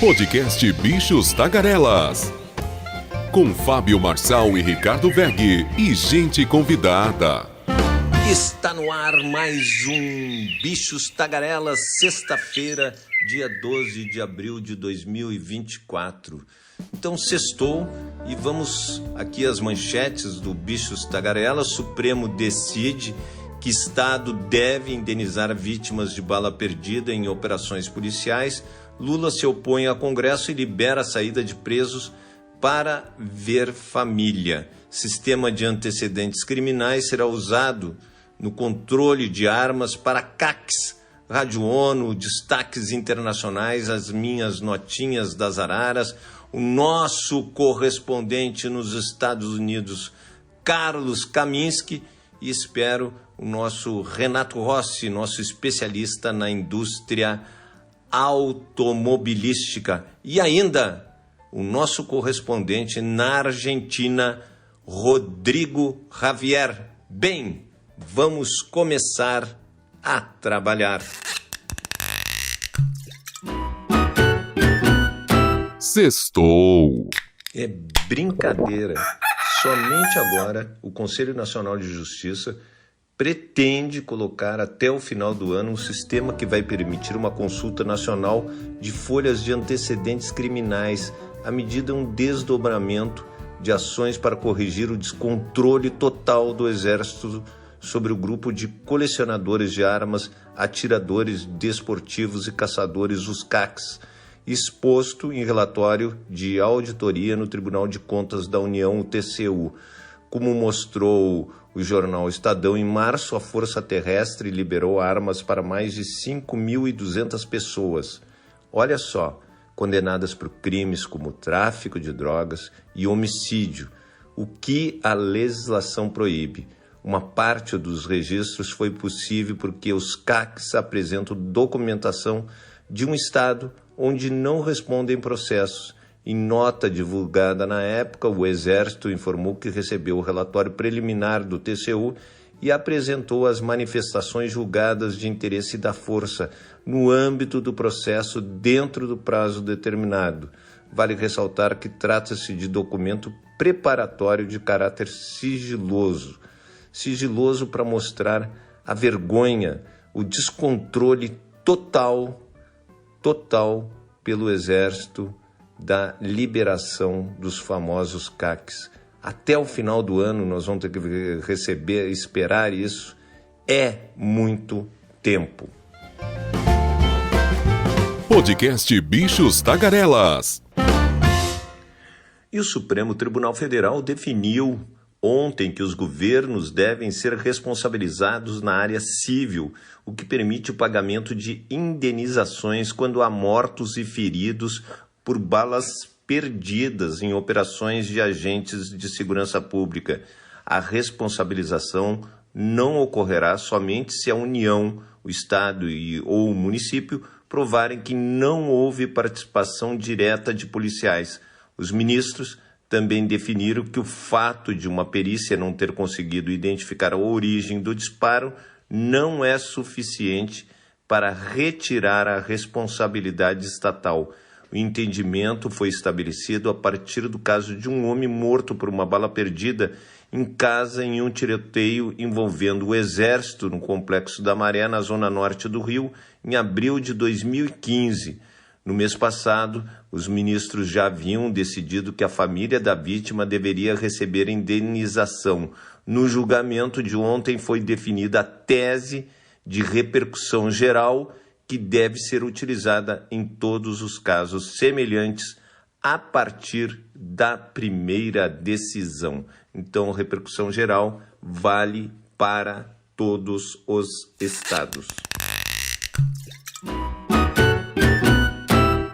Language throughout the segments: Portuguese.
Podcast Bichos Tagarelas. Com Fábio Marçal e Ricardo Berg e gente convidada. Está no ar mais um Bichos Tagarelas, sexta-feira, dia 12 de abril de 2024. Então, sextou e vamos aqui às manchetes do Bichos Tagarelas. Supremo decide que Estado deve indenizar vítimas de bala perdida em operações policiais. Lula se opõe a Congresso e libera a saída de presos para ver família. Sistema de antecedentes criminais será usado no controle de armas para CACs. Rádio ONU, destaques internacionais, as minhas notinhas das araras. O nosso correspondente nos Estados Unidos, Carlos Kaminski, e espero o nosso Renato Rossi, nosso especialista na indústria automobilística. E ainda o nosso correspondente na Argentina, Rodrigo Javier. Bem, vamos começar a trabalhar. Sextou. É brincadeira. Somente agora o Conselho Nacional de Justiça pretende colocar até o final do ano um sistema que vai permitir uma consulta nacional de folhas de antecedentes criminais. A medida é um desdobramento de ações para corrigir o descontrole total do Exército sobre o grupo de colecionadores de armas, atiradores desportivos e caçadores, os CACs, exposto em relatório de auditoria no Tribunal de Contas da União, o TCU. Como mostrou o jornal Estadão, em março, a Força Terrestre liberou armas para mais de 5.200 pessoas. Olha só, condenadas por crimes como tráfico de drogas e homicídio, o que a legislação proíbe. Uma parte dos registros foi possível porque os CACs apresentam documentação de um estado onde não respondem processos. Em nota divulgada na época, o Exército informou que recebeu o relatório preliminar do TCU e apresentou as manifestações julgadas de interesse da Força no âmbito do processo dentro do prazo determinado. Vale ressaltar que trata-se de documento preparatório de caráter sigiloso. Sigiloso para mostrar a vergonha, o descontrole total pelo Exército da liberação dos famosos CACs. Até o final do ano nós vamos ter que esperar isso. É muito tempo. Podcast Bichos Tagarelas. E o Supremo Tribunal Federal definiu ontem que os governos devem ser responsabilizados na área civil, o que permite o pagamento de indenizações quando há mortos e feridos por balas perdidas em operações de agentes de segurança pública. A responsabilização não ocorrerá somente se a União, o Estado ou o município provarem que não houve participação direta de policiais. Os ministros também definiram que o fato de uma perícia não ter conseguido identificar a origem do disparo não é suficiente para retirar a responsabilidade estatal. O entendimento foi estabelecido a partir do caso de um homem morto por uma bala perdida em casa em um tiroteio envolvendo o Exército no Complexo da Maré, na zona norte do Rio, em abril de 2015. No mês passado, os ministros já haviam decidido que a família da vítima deveria receber indenização. No julgamento de ontem foi definida a tese de repercussão geral que deve ser utilizada em todos os casos semelhantes a partir da primeira decisão. Então, repercussão geral vale para todos os estados.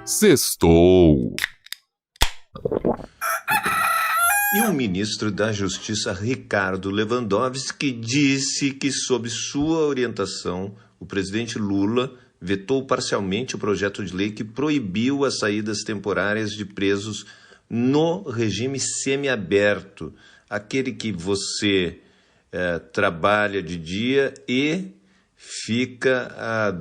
Sextou. E o ministro da Justiça, Ricardo Lewandowski, disse que, sob sua orientação, o presidente Lula vetou parcialmente o projeto de lei que proibiu as saídas temporárias de presos no regime semiaberto, aquele que você trabalha de dia e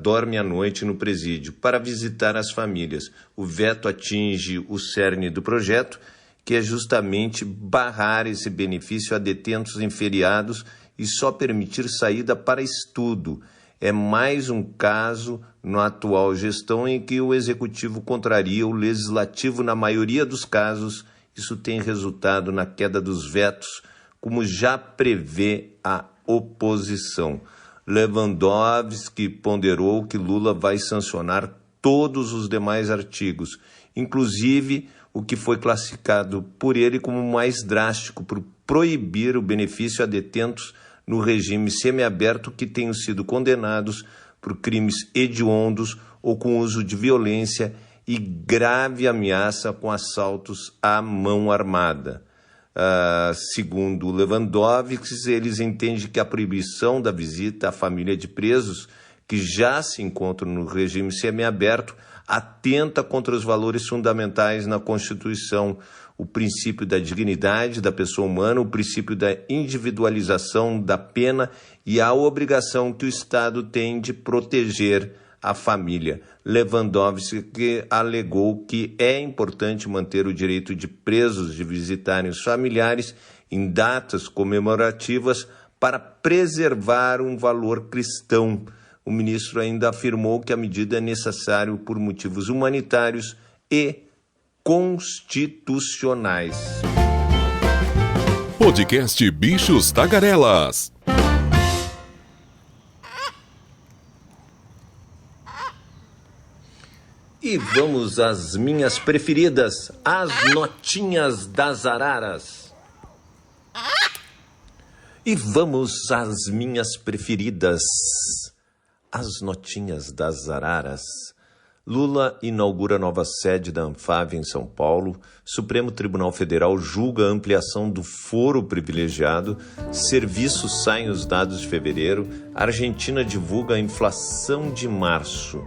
dorme à noite no presídio para visitar as famílias. O veto atinge o cerne do projeto, que é justamente barrar esse benefício a detentos em feriados e só permitir saída para estudo. É mais um caso na atual gestão em que o Executivo contraria o Legislativo na maioria dos casos. Isso tem resultado na queda dos vetos, como já prevê a oposição. Lewandowski ponderou que Lula vai sancionar todos os demais artigos, inclusive o que foi classificado por ele como mais drástico, por proibir o benefício a detentos no regime semiaberto que tenham sido condenados por crimes hediondos ou com uso de violência e grave ameaça com assaltos à mão armada. Segundo Lewandowski, eles entendem que a proibição da visita à família de presos que já se encontram no regime semiaberto atenta contra os valores fundamentais na Constituição, o princípio da dignidade da pessoa humana, o princípio da individualização da pena e a obrigação que o Estado tem de proteger a família. Lewandowski alegou que é importante manter o direito de presos de visitarem os familiares em datas comemorativas para preservar um valor cristão. O ministro ainda afirmou que a medida é necessária por motivos humanitários e constitucionais. Podcast Bichos Tagarelas. E vamos às minhas preferidas, as notinhas das araras. E vamos às minhas preferidas, as notinhas das araras. Lula inaugura nova sede da Anfávia em São Paulo. Supremo Tribunal Federal julga a ampliação do foro privilegiado. Serviços saem os dados de fevereiro. Argentina divulga a inflação de março.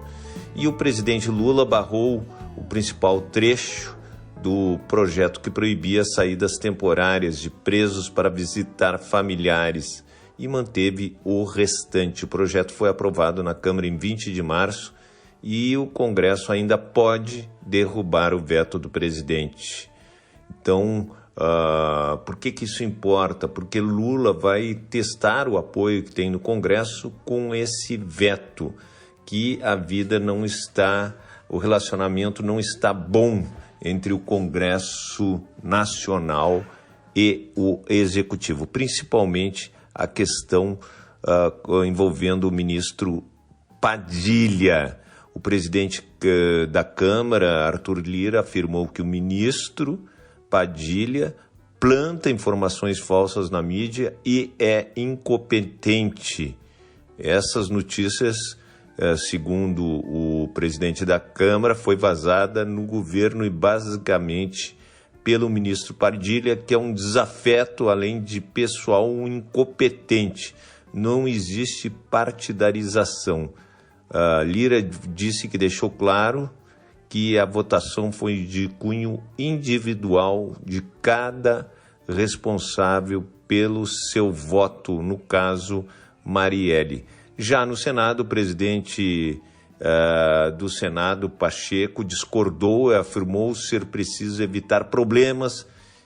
E o presidente Lula barrou o principal trecho do projeto que proibia saídas temporárias de presos para visitar familiares e manteve o restante. O projeto foi aprovado na Câmara em 20 de março e o Congresso ainda pode derrubar o veto do presidente. Então, por que isso importa? Porque Lula vai testar o apoio que tem no Congresso com esse veto, que a vida não está, o relacionamento não está bom entre o Congresso Nacional e o Executivo, principalmente a questão envolvendo o ministro Padilha. O presidente da Câmara, Arthur Lira, afirmou que o ministro Padilha planta informações falsas na mídia e é incompetente. Essas notícias, segundo o presidente da Câmara, foi vazada no governo e basicamente pelo ministro Padilha, que é um desafeto, além de pessoal, um incompetente. Não existe partidarização. Lira disse que deixou claro que a votação foi de cunho individual de cada responsável pelo seu voto, no caso, Marielle. Já no Senado, o presidente do Senado, Pacheco, discordou e afirmou ser preciso evitar problemas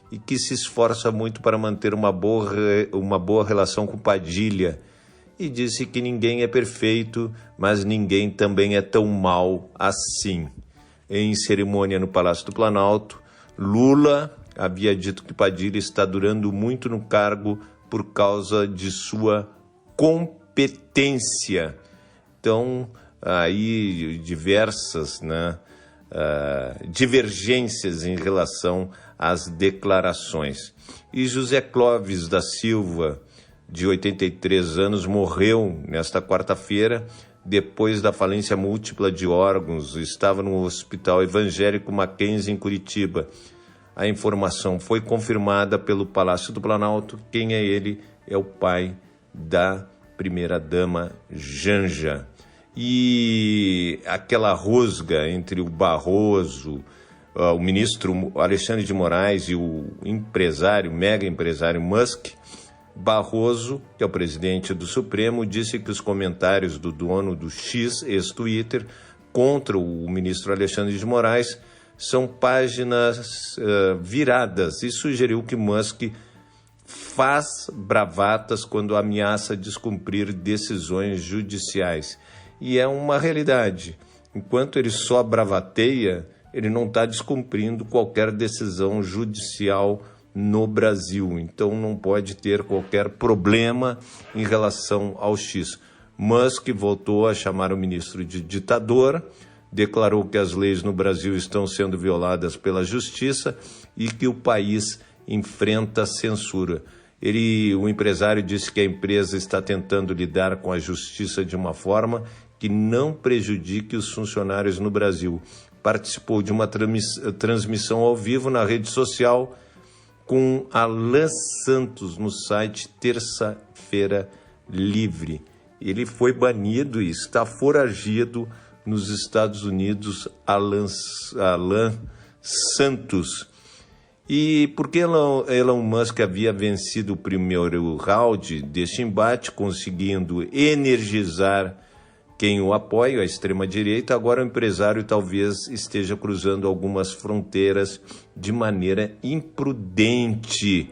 e que se esforça muito para manter uma boa relação com Padilha. E disse que ninguém é perfeito, mas ninguém também é tão mal assim. Em cerimônia no Palácio do Planalto, Lula havia dito que Padilha está durando muito no cargo por causa de sua competência. Então, aí diversas divergências em relação às declarações. E José Clóvis da Silva, de 83 anos, morreu nesta quarta-feira depois da falência múltipla de órgãos. Estava no Hospital Evangélico Mackenzie, em Curitiba. A informação foi confirmada pelo Palácio do Planalto. Quem é ele? É o pai da primeira-dama Janja. E aquela rusga entre o Barroso, o ministro Alexandre de Moraes e o mega empresário Musk, Barroso, que é o presidente do Supremo, disse que os comentários do dono do X, ex-Twitter, contra o ministro Alexandre de Moraes são páginas viradas e sugeriu que Musk faz bravatas quando ameaça descumprir decisões judiciais. E é uma realidade. Enquanto ele só bravateia, ele não está descumprindo qualquer decisão judicial no Brasil. Então não pode ter qualquer problema em relação ao X. Musk voltou a chamar o ministro de ditador, declarou que as leis no Brasil estão sendo violadas pela justiça e que o país enfrenta censura. O empresário disse que a empresa está tentando lidar com a justiça de uma forma que não prejudique os funcionários no Brasil. Participou de uma transmissão ao vivo na rede social com Alan Santos no site Terça-feira Livre. Ele foi banido e está foragido nos Estados Unidos, Alan Santos. E porque Elon Musk havia vencido o primeiro round deste embate, conseguindo energizar quem o apoia, a extrema-direita, agora o empresário talvez esteja cruzando algumas fronteiras de maneira imprudente.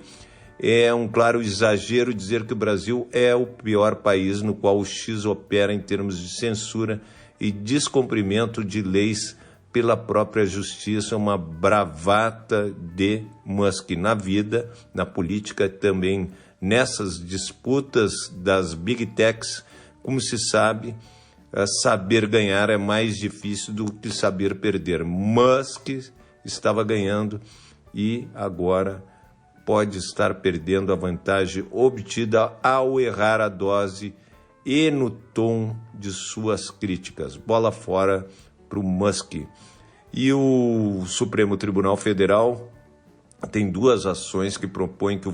É um claro exagero dizer que o Brasil é o pior país no qual o X opera em termos de censura e descumprimento de leis pela própria justiça, uma bravata de Musk na vida, na política, também nessas disputas das Big Techs. Como se sabe, saber ganhar é mais difícil do que saber perder. Musk estava ganhando e agora pode estar perdendo a vantagem obtida ao errar a dose e no tom de suas críticas. Bola fora para o Musk. E o Supremo Tribunal Federal tem duas ações que propõem que o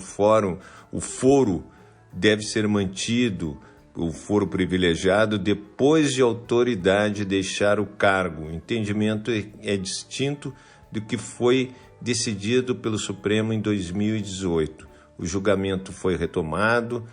foro deve ser mantido, o foro privilegiado, depois de a autoridade deixar o cargo. O entendimento é distinto do que foi decidido pelo Supremo em 2018. O julgamento foi retomado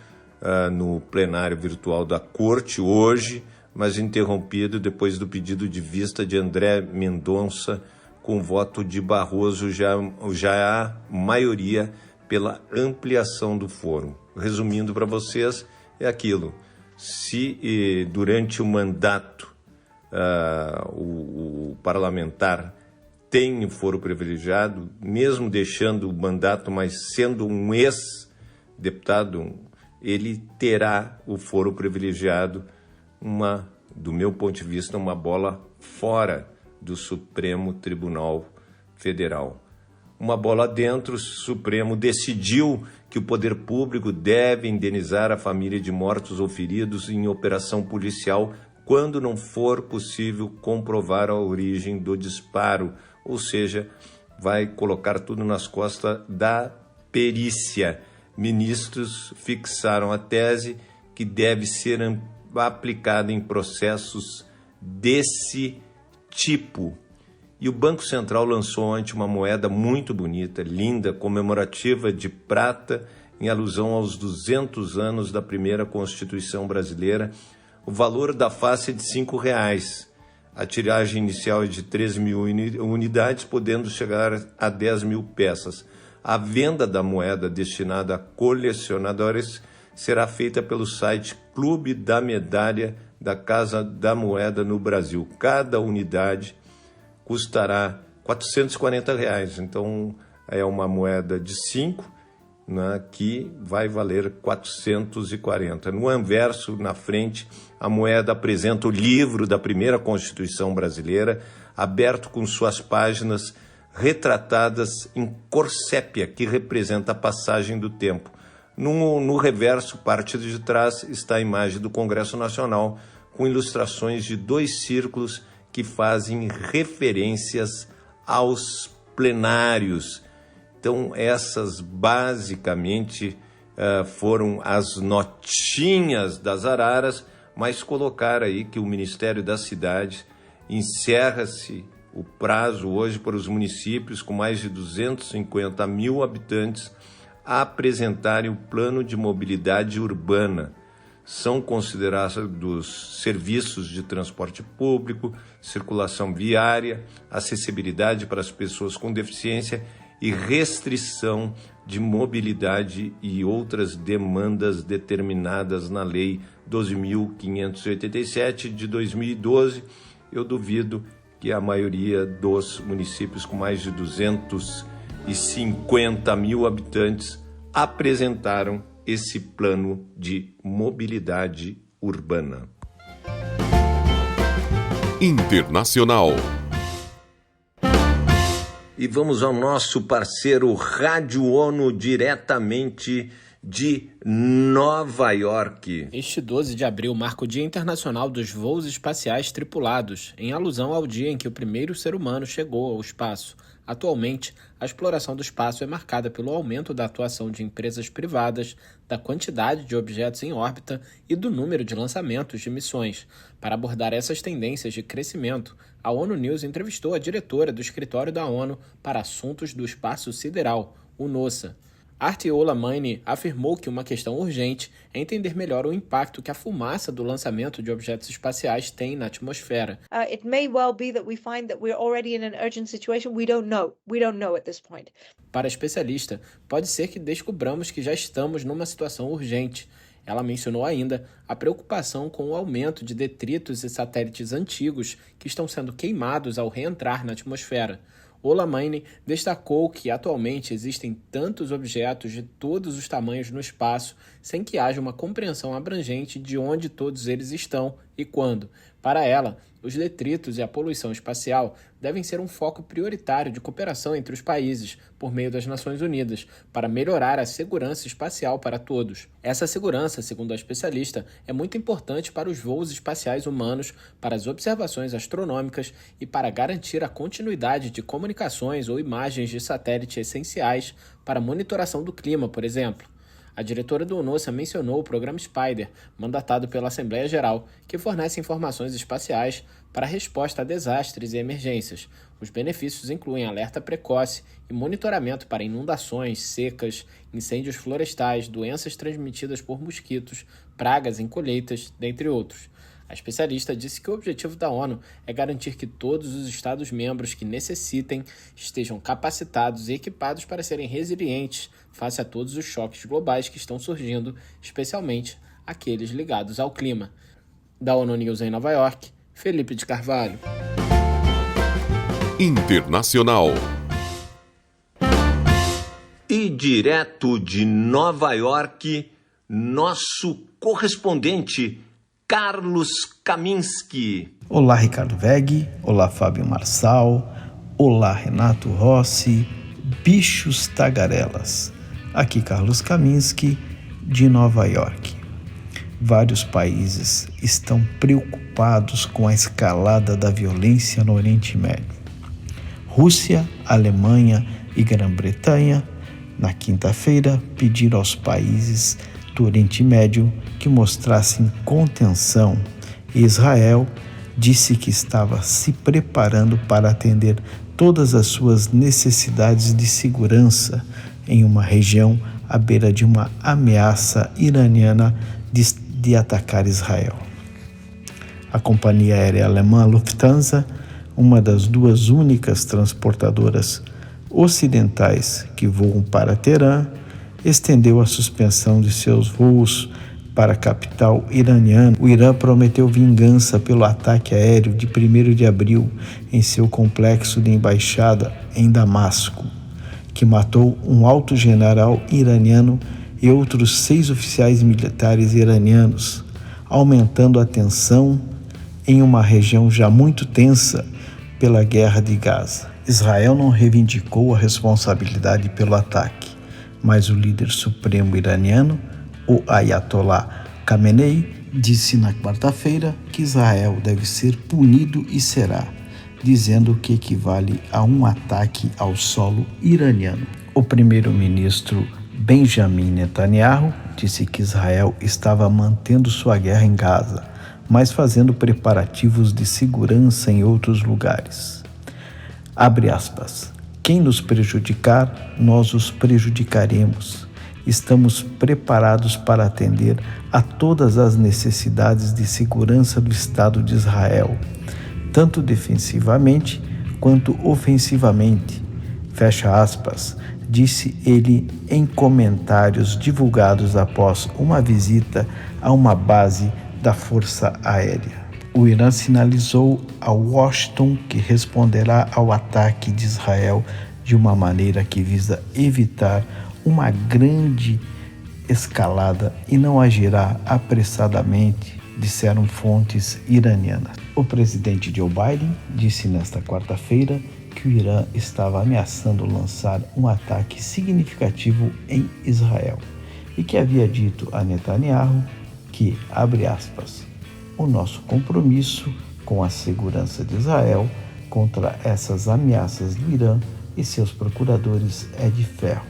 no plenário virtual da Corte hoje, mas interrompido depois do pedido de vista de André Mendonça, com voto de Barroso, já há maioria pela ampliação do foro. Resumindo para vocês, é aquilo: se durante o mandato o parlamentar tem o foro privilegiado, mesmo deixando o mandato, mas sendo um ex-deputado, ele terá o foro privilegiado, do meu ponto de vista, uma bola fora do Supremo Tribunal Federal. Uma bola dentro, o Supremo decidiu que o poder público deve indenizar a família de mortos ou feridos em operação policial quando não for possível comprovar a origem do disparo, ou seja, vai colocar tudo nas costas da perícia. Ministros fixaram a tese que deve ser aplicada em processos desse tipo. E o Banco Central lançou ontem uma moeda muito bonita, linda, comemorativa de prata, em alusão aos 200 anos da primeira Constituição brasileira. O valor da face é de R$5. A tiragem inicial é de 3.000 unidades, podendo chegar a 10 mil peças. A venda da moeda destinada a colecionadores será feita pelo site Clube da Medalha da Casa da Moeda no Brasil. Cada unidade custará R$440. Então, é uma moeda de 5, né, que vai valer 440. No anverso, na frente, a moeda apresenta o livro da primeira Constituição brasileira, aberto com suas páginas retratadas em cor sépia, que representa a passagem do tempo. No reverso, parte de trás, está a imagem do Congresso Nacional, com ilustrações de 2 círculos que fazem referências aos plenários. Então, essas basicamente foram as notinhas das araras, mas colocar aí que o Ministério das Cidades encerra-se o prazo hoje para os municípios com mais de 250 mil habitantes a apresentarem o plano de mobilidade urbana. São considerados serviços de transporte público, circulação viária, acessibilidade para as pessoas com deficiência e restrição de mobilidade e outras demandas determinadas na Lei 12.587 de 2012. Eu duvido que a maioria dos municípios com mais de 250 mil habitantes apresentaram esse plano de mobilidade urbana. Internacional. E vamos ao nosso parceiro Rádio ONU, diretamente de Nova York. Este 12 de abril marca o Dia Internacional dos Voos Espaciais Tripulados, em alusão ao dia em que o primeiro ser humano chegou ao espaço. Atualmente, a exploração do espaço é marcada pelo aumento da atuação de empresas privadas, da quantidade de objetos em órbita e do número de lançamentos de missões. Para abordar essas tendências de crescimento, a ONU News entrevistou a diretora do Escritório da ONU para Assuntos do Espaço Sideral, o NOSA. Arti Olamine afirmou que uma questão urgente é entender melhor o impacto que a fumaça do lançamento de objetos espaciais tem na atmosfera. It may well be that we find that we're already in an urgent situation. We don't know. We don't know at this point. Para a especialista, pode ser que descobramos que já estamos numa situação urgente. Ela mencionou ainda a preocupação com o aumento de detritos e satélites antigos que estão sendo queimados ao reentrar na atmosfera. Olamine destacou que atualmente existem tantos objetos de todos os tamanhos no espaço sem que haja uma compreensão abrangente de onde todos eles estão e quando. Para ela, os detritos e a poluição espacial devem ser um foco prioritário de cooperação entre os países, por meio das Nações Unidas, para melhorar a segurança espacial para todos. Essa segurança, segundo a especialista, é muito importante para os voos espaciais humanos, para as observações astronômicas e para garantir a continuidade de comunicações ou imagens de satélite essenciais para a monitoração do clima, por exemplo. A diretora do NOSA mencionou o programa Spider, mandatado pela Assembleia Geral, que fornece informações espaciais para a resposta a desastres e emergências. Os benefícios incluem alerta precoce e monitoramento para inundações, secas, incêndios florestais, doenças transmitidas por mosquitos, pragas em colheitas, dentre outros. A especialista disse que o objetivo da ONU é garantir que todos os Estados-membros que necessitem estejam capacitados e equipados para serem resilientes face a todos os choques globais que estão surgindo, especialmente aqueles ligados ao clima. Da ONU News em Nova York, Felipe de Carvalho. Internacional. E direto de Nova York, nosso correspondente Carlos Kaminski. Olá, Ricardo Veg. Olá, Fábio Marçal. Olá, Renato Rossi. Bichos tagarelas. Aqui, Carlos Kaminski, de Nova York. Vários países estão preocupados com a escalada da violência no Oriente Médio. Rússia, Alemanha e Grã-Bretanha, na quinta-feira, pediram aos países do Oriente Médio que mostrassem contenção, e Israel disse que estava se preparando para atender todas as suas necessidades de segurança em uma região à beira de uma ameaça iraniana de atacar Israel. A companhia aérea alemã Lufthansa, uma das duas únicas transportadoras ocidentais que voam para Teherã, estendeu a suspensão de seus voos para a capital iraniana. O Irã prometeu vingança pelo ataque aéreo de 1º de abril em seu complexo de embaixada em Damasco, que matou um alto general iraniano e outros 6 oficiais militares iranianos, aumentando a tensão em uma região já muito tensa pela guerra de Gaza. Israel não reivindicou a responsabilidade pelo ataque, mas o líder supremo iraniano, o Ayatollah Khamenei, disse na quarta-feira que Israel deve ser punido e será, dizendo que equivale a um ataque ao solo iraniano. O primeiro-ministro Benjamin Netanyahu disse que Israel estava mantendo sua guerra em Gaza, mas fazendo preparativos de segurança em outros lugares. Abre aspas. Quem nos prejudicar, nós os prejudicaremos. estamos preparados para atender a todas as necessidades de segurança do Estado de Israel, tanto defensivamente quanto ofensivamente. Fecha aspas, disse ele em comentários divulgados após uma visita a uma base da Força Aérea. O Irã sinalizou a Washington que responderá ao ataque de Israel de uma maneira que visa evitar uma grande escalada e não agirá apressadamente, disseram fontes iranianas. O presidente Joe Biden disse nesta quarta-feira que o Irã estava ameaçando lançar um ataque significativo em Israel e que havia dito a Netanyahu que, abre aspas, o nosso compromisso com a segurança de Israel contra essas ameaças do Irã e seus procuradores é de ferro.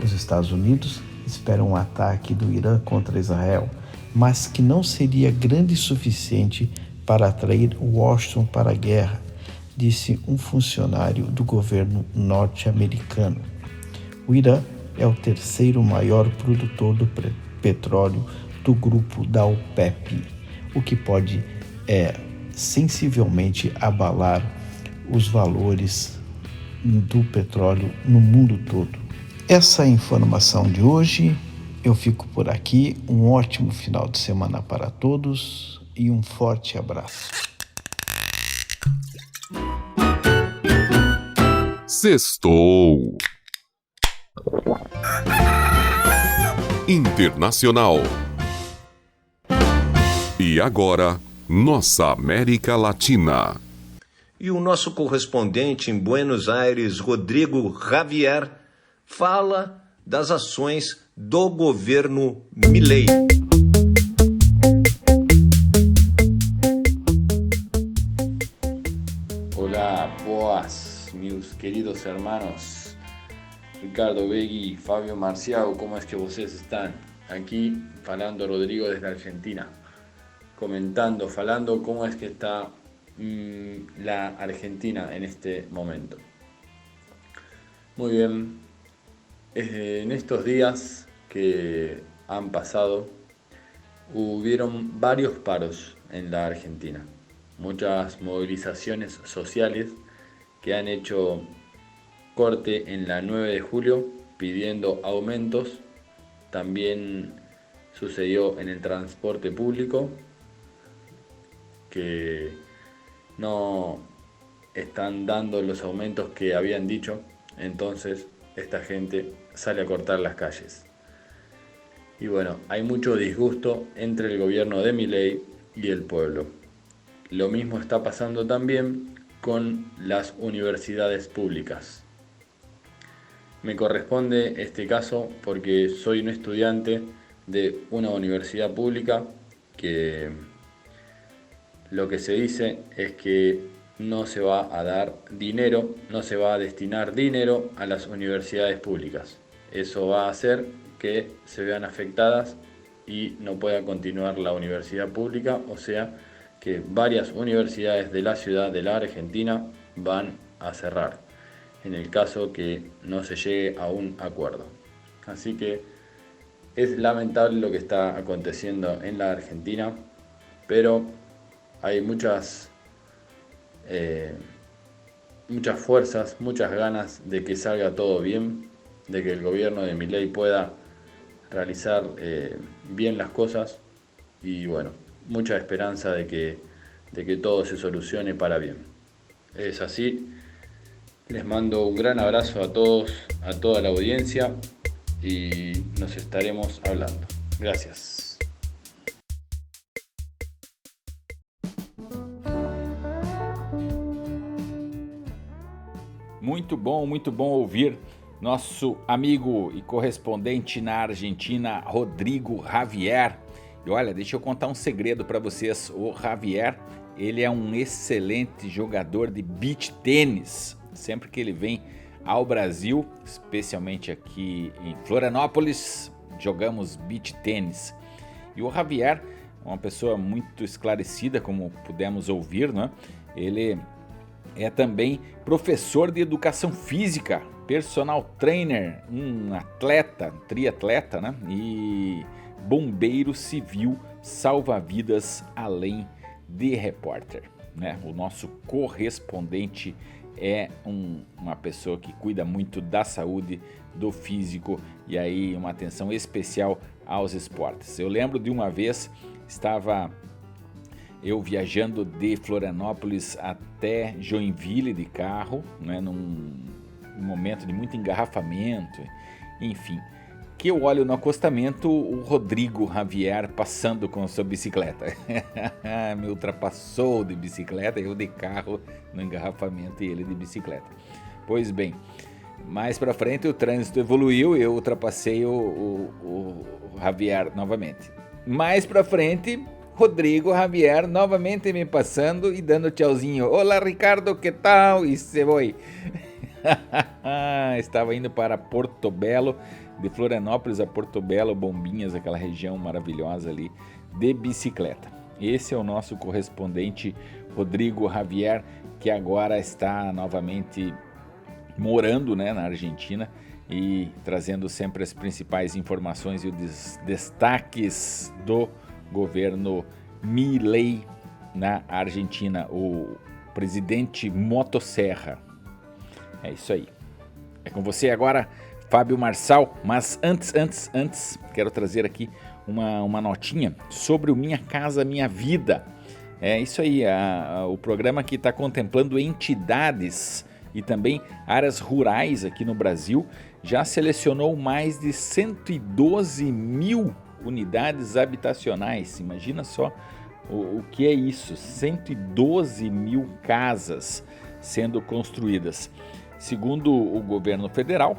Os Estados Unidos esperam um ataque do Irã contra Israel, mas que não seria grande o suficiente para atrair Washington para a guerra, disse um funcionário do governo norte-americano. O Irã é o terceiro maior produtor do petróleo do grupo da OPEP, o que pode sensivelmente abalar os valores do petróleo no mundo todo. Essa é a informação de hoje. Eu fico por aqui. Um ótimo final de semana para todos e um forte abraço. Sextou. Internacional. E agora, nossa América Latina. E o nosso correspondente em Buenos Aires, Rodrigo Javier, fala das ações do governo Milei. Hola, boas, meus queridos hermanos. Ricardo Begui, Fabio Marcial, ¿cómo es que vocês están? Aquí, falando Rodrigo desde Argentina, falando cómo es que está la Argentina en este momento. Muy bien, en estos días que han pasado, hubieron varios paros en la Argentina, muchas movilizaciones sociales que han hecho corte en la 9 de julio pidiendo aumentos. También sucedió en el transporte público, que no están dando los aumentos que habían dicho, entonces esta gente sale a cortar las calles. Y bueno, hay mucho disgusto entre el gobierno de Milei y el pueblo. Lo mismo está pasando también con las universidades públicas. Me corresponde este caso porque soy un estudiante de una universidad pública que lo que se dice es que no se va a dar dinero, no se va a destinar dinero a las universidades públicas. Eso va a hacer que se vean afectadas y no pueda continuar la universidad pública, o sea que varias universidades de la ciudad de la Argentina van a cerrar, en el caso que no se llegue a un acuerdo. Así que es lamentable lo que está aconteciendo en la Argentina, pero hay muchas fuerzas, muchas ganas de que salga todo bien, de que el gobierno de Milei pueda realizar bien las cosas y bueno, mucha esperanza de que todo se solucione para bien. Es así. Les mando un gran abrazo a todos, a toda la audiencia y nos estaremos hablando. Gracias. Muito bom ouvir nosso amigo e correspondente na Argentina, Rodrigo Javier. E olha, deixa eu contar um segredo para vocês. O Javier, ele é um excelente jogador de beach tênis. Sempre que ele vem ao Brasil, especialmente aqui em Florianópolis, jogamos beach tênis. E o Javier é uma pessoa muito esclarecida, como pudemos ouvir, né? Ele é também professor de educação física, personal trainer, um atleta, triatleta, né? E bombeiro civil, salva-vidas, além de repórter, né? O nosso correspondente é uma pessoa que cuida muito da saúde, do físico e aí uma atenção especial aos esportes. Eu lembro de uma vez, estava eu viajando de Florianópolis até Joinville de carro, né, num momento de muito engarrafamento, enfim, que eu olho no acostamento o Rodrigo Javier passando com a sua bicicleta. Me ultrapassou de bicicleta, eu de carro no engarrafamento e ele de bicicleta. Pois bem, mais pra frente o trânsito evoluiu, eu ultrapassei o Javier novamente. Mais pra frente, Rodrigo Javier novamente me passando e dando tchauzinho. Olá, Ricardo, que tal? E se foi. Estava indo para Porto Belo, de Florianópolis a Porto Belo, Bombinhas, aquela região maravilhosa ali, de bicicleta. Esse é o nosso correspondente Rodrigo Javier, que agora está novamente morando, né, na Argentina e trazendo sempre as principais informações e os destaques do governo Milei na Argentina, o presidente Motosserra. É isso aí. É com você agora, Fábio Marçal, mas antes, quero trazer aqui uma notinha sobre o Minha Casa Minha Vida. É isso aí, o programa que está contemplando entidades e também áreas rurais aqui no Brasil, já selecionou mais de 112 mil unidades habitacionais. Imagina só o que é isso, 112 mil casas sendo construídas. Segundo o governo federal,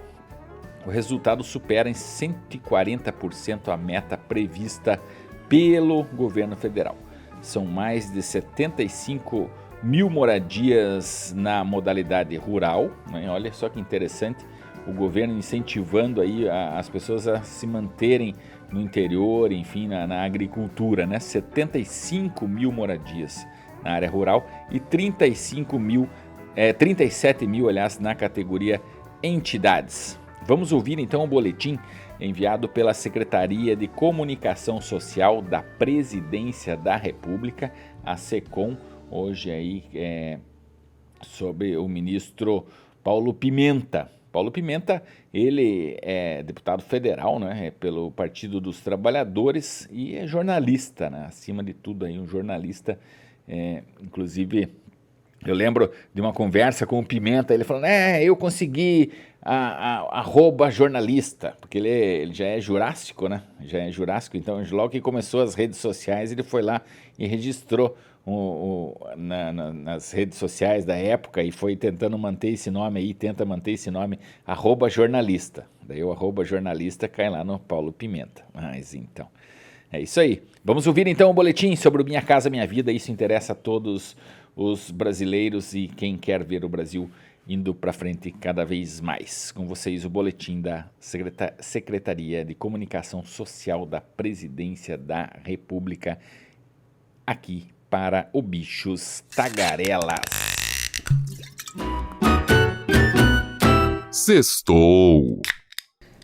o resultado supera em 140% a meta prevista pelo governo federal. São mais de 75 mil moradias na modalidade rural, né? Olha só que interessante, o governo incentivando aí as pessoas a se manterem no interior, enfim, na agricultura, né? 75 mil moradias na área rural e 37 mil, aliás, na categoria entidades. Vamos ouvir então o boletim enviado pela Secretaria de Comunicação Social da Presidência da República, a SECOM, hoje aí sobre o ministro Paulo Pimenta. Paulo Pimenta, ele é deputado federal, né, pelo Partido dos Trabalhadores e é jornalista, né, acima de tudo aí um jornalista, inclusive eu lembro de uma conversa com o Pimenta, ele falando, eu consegui @ jornalista, porque ele já é jurássico, né, então logo que começou as redes sociais ele foi lá e registrou nas redes sociais da época e foi tentando manter esse nome aí, tenta manter esse nome, @ jornalista. Daí o @ jornalista cai lá no Paulo Pimenta. Mas então, é isso aí. Vamos ouvir então o boletim sobre o Minha Casa Minha Vida. Isso interessa a todos os brasileiros e quem quer ver o Brasil indo para frente cada vez mais. Com vocês o boletim da Secretaria de Comunicação Social da Presidência da República, aqui para o Bichos Tagarelas. Sextou!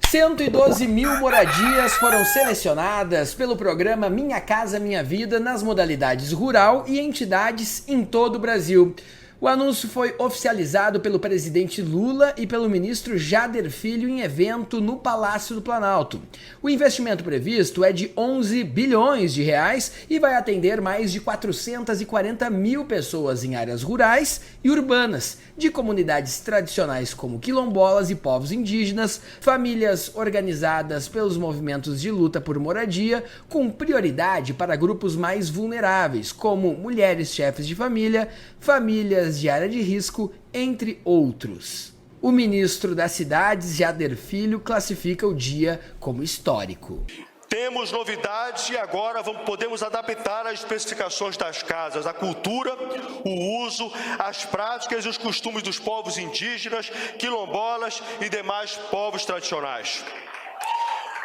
112 mil moradias foram selecionadas pelo programa Minha Casa Minha Vida nas modalidades rural e entidades em todo o Brasil. O anúncio foi oficializado pelo presidente Lula e pelo ministro Jader Filho em evento no Palácio do Planalto. O investimento previsto é de 11 bilhões de reais e vai atender mais de 440 mil pessoas em áreas rurais e urbanas, de comunidades tradicionais como quilombolas e povos indígenas, famílias organizadas pelos movimentos de luta por moradia, com prioridade para grupos mais vulneráveis, como mulheres chefes de família, famílias de área de risco, entre outros. O ministro das Cidades, Jader Filho, classifica o dia como histórico. Temos novidades e agora podemos adaptar as especificações das casas, a cultura, o uso, as práticas e os costumes dos povos indígenas, quilombolas e demais povos tradicionais.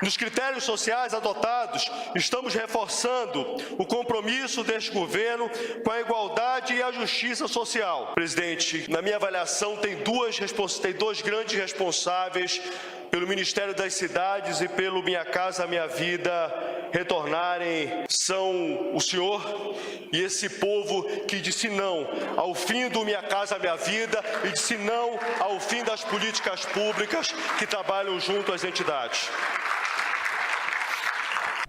Nos critérios sociais adotados, estamos reforçando o compromisso deste governo com a igualdade e a justiça social. Presidente, na minha avaliação, tem dois grandes responsáveis pelo Ministério das Cidades e pelo Minha Casa Minha Vida retornarem. São o senhor e esse povo que disse não ao fim do Minha Casa Minha Vida e disse não ao fim das políticas públicas que trabalham junto às entidades.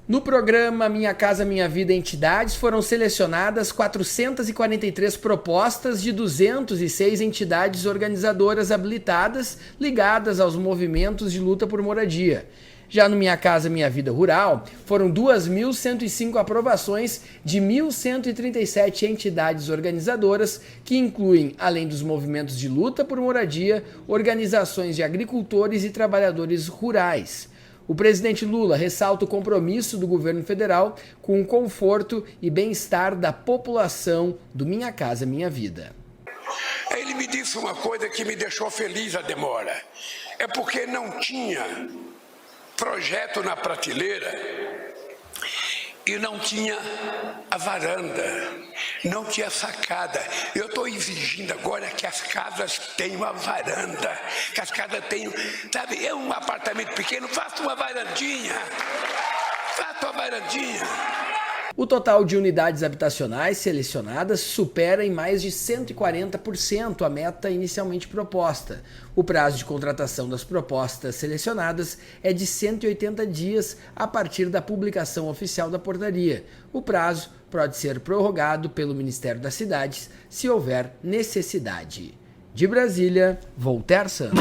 No programa Minha Casa Minha Vida Entidades foram selecionadas 443 propostas de 206 entidades organizadoras habilitadas ligadas aos movimentos de luta por moradia. Já no Minha Casa Minha Vida Rural, foram 2.105 aprovações de 1.137 entidades organizadoras, que incluem, além dos movimentos de luta por moradia, organizações de agricultores e trabalhadores rurais. O presidente Lula ressalta o compromisso do governo federal com o conforto e bem-estar da população do Minha Casa Minha Vida. Ele me disse uma coisa que me deixou feliz a demora. É porque não tinha projeto na prateleira e não tinha a varanda, não tinha sacada. Eu estou exigindo agora que as casas tenham a varanda, que as casas tenham, sabe, é um apartamento pequeno, faça uma varandinha, faça uma varandinha. O total de unidades habitacionais selecionadas supera em mais de 140% a meta inicialmente proposta. O prazo de contratação das propostas selecionadas é de 180 dias a partir da publicação oficial da portaria. O prazo pode ser prorrogado pelo Ministério das Cidades se houver necessidade. De Brasília, Voltaire Santos.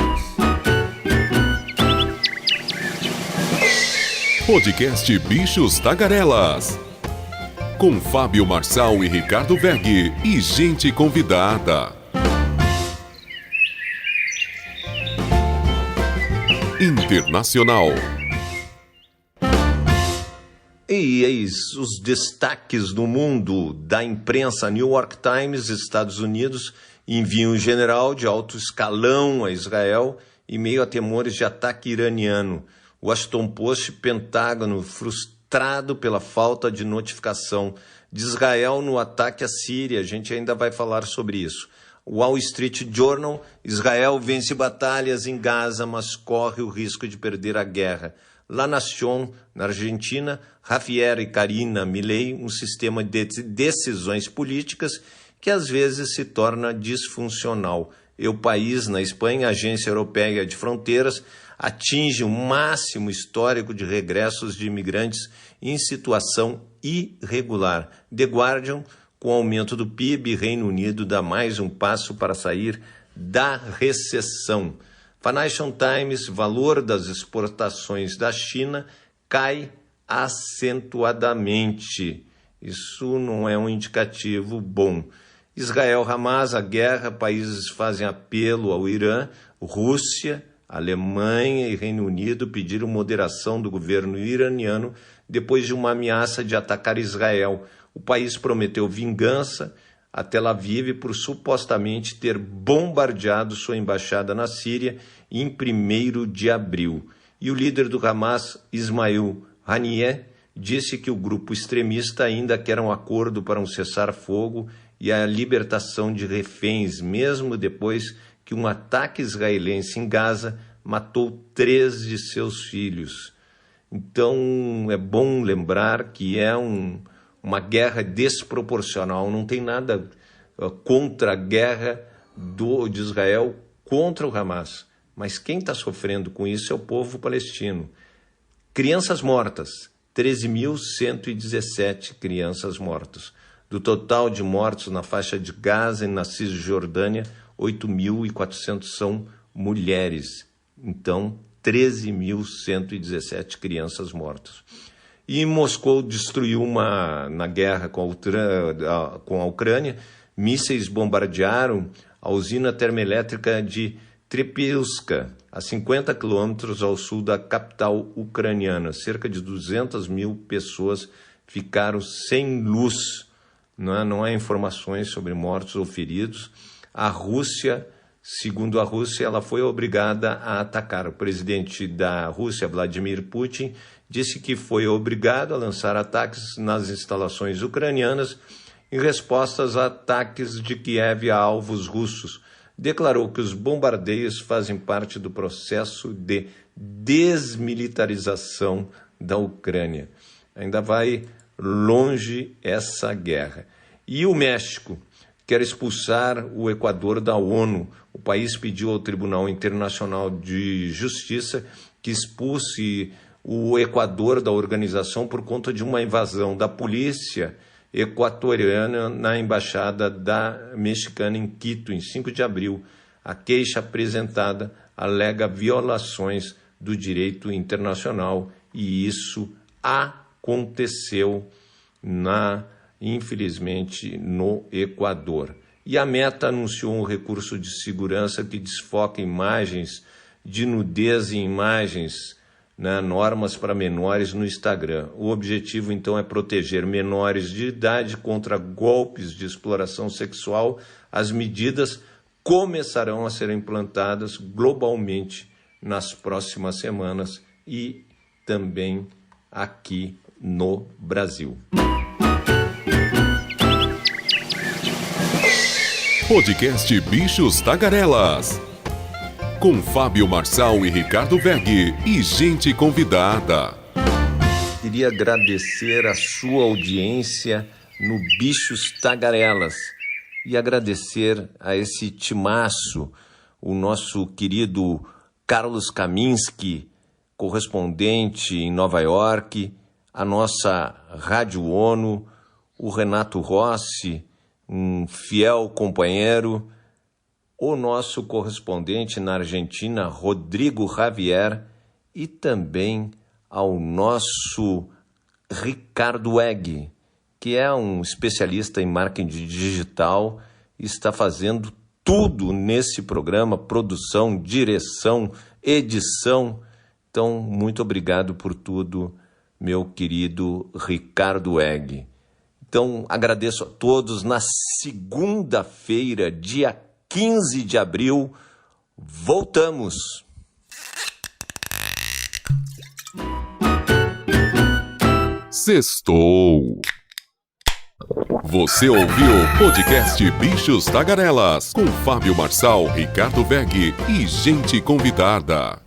Podcast Bichos Tagarelas. Com Fábio Marçal e Ricardo Vergue e gente convidada. Internacional. E eis os destaques do mundo da imprensa. New York Times, Estados Unidos, envia um general de alto escalão a Israel em meio a temores de ataque iraniano. Washington Post, Pentágono, frustrado pela falta de notificação de Israel no ataque à Síria. A gente ainda vai falar sobre isso. Wall Street Journal, Israel vence batalhas em Gaza, mas corre o risco de perder a guerra. La Nación, na Argentina, Javier e Karina Milei, um sistema de decisões políticas que às vezes se torna disfuncional. E o País, na Espanha, a Agência Europeia de Fronteiras, atinge um máximo histórico de regressos de imigrantes em situação irregular. The Guardian, com o aumento do PIB, Reino Unido dá mais um passo para sair da recessão. Financial Times, valor das exportações da China cai acentuadamente. Isso não é um indicativo bom. Israel-Hamas, a guerra, países fazem apelo ao Irã, Rússia, Alemanha e Reino Unido pediram moderação do governo iraniano depois de uma ameaça de atacar Israel. O país prometeu vingança a Tel Aviv por supostamente ter bombardeado sua embaixada na Síria em 1º de abril. E o líder do Hamas, Ismail Haniyeh, disse que o grupo extremista ainda quer um acordo para um cessar-fogo e a libertação de reféns, mesmo depois que um ataque israelense em Gaza matou 3 de seus filhos. Então, é bom lembrar que é uma guerra desproporcional. Não tem nada contra a guerra de Israel contra o Hamas. Mas quem está sofrendo com isso é o povo palestino. Crianças mortas, 13.117 crianças mortas. Do total de mortos na faixa de Gaza e na Cisjordânia, 8.400 são mulheres. Então, 13.117 crianças mortas. E Moscou destruiu na guerra com a Ucrânia, mísseis bombardearam a usina termoelétrica de Trepilska, a 50 quilômetros ao sul da capital ucraniana. Cerca de 200.000 pessoas ficaram sem luz. Não há informações sobre mortos ou feridos. A Rússia Segundo a Rússia, ela foi obrigada a atacar. O presidente da Rússia, Vladimir Putin, disse que foi obrigado a lançar ataques nas instalações ucranianas em respostas a ataques de Kiev a alvos russos. Declarou que os bombardeios fazem parte do processo de desmilitarização da Ucrânia. Ainda vai longe essa guerra. E o México quer expulsar o Equador da ONU. O país pediu ao Tribunal Internacional de Justiça que expulse o Equador da organização por conta de uma invasão da polícia equatoriana na embaixada mexicana em Quito, em 5 de abril. A queixa apresentada alega violações do direito internacional e isso aconteceu, infelizmente, no Equador. E a Meta anunciou um recurso de segurança que desfoca imagens de nudez e imagens, normas para menores no Instagram. O objetivo, então, é proteger menores de idade contra golpes de exploração sexual. As medidas começarão a ser implantadas globalmente nas próximas semanas e também aqui no Brasil. Podcast Bichos Tagarelas, com Fábio Marçal e Ricardo Vergue e gente convidada. Queria agradecer a sua audiência no Bichos Tagarelas e agradecer a esse timaço, o nosso querido Carlos Kaminski, correspondente em Nova York, a nossa Rádio ONU, o Renato Rossi, um fiel companheiro, o nosso correspondente na Argentina, Rodrigo Javier, e também ao nosso Ricardo Egg, que é um especialista em marketing digital e está fazendo tudo nesse programa, produção, direção, edição. Então, muito obrigado por tudo, meu querido Ricardo Egg. Então, agradeço a todos. Na segunda-feira, dia 15 de abril, voltamos. Sextou. Você ouviu o podcast Bichos Tagarelas, com Fábio Marçal, Ricardo Vergue e gente convidada.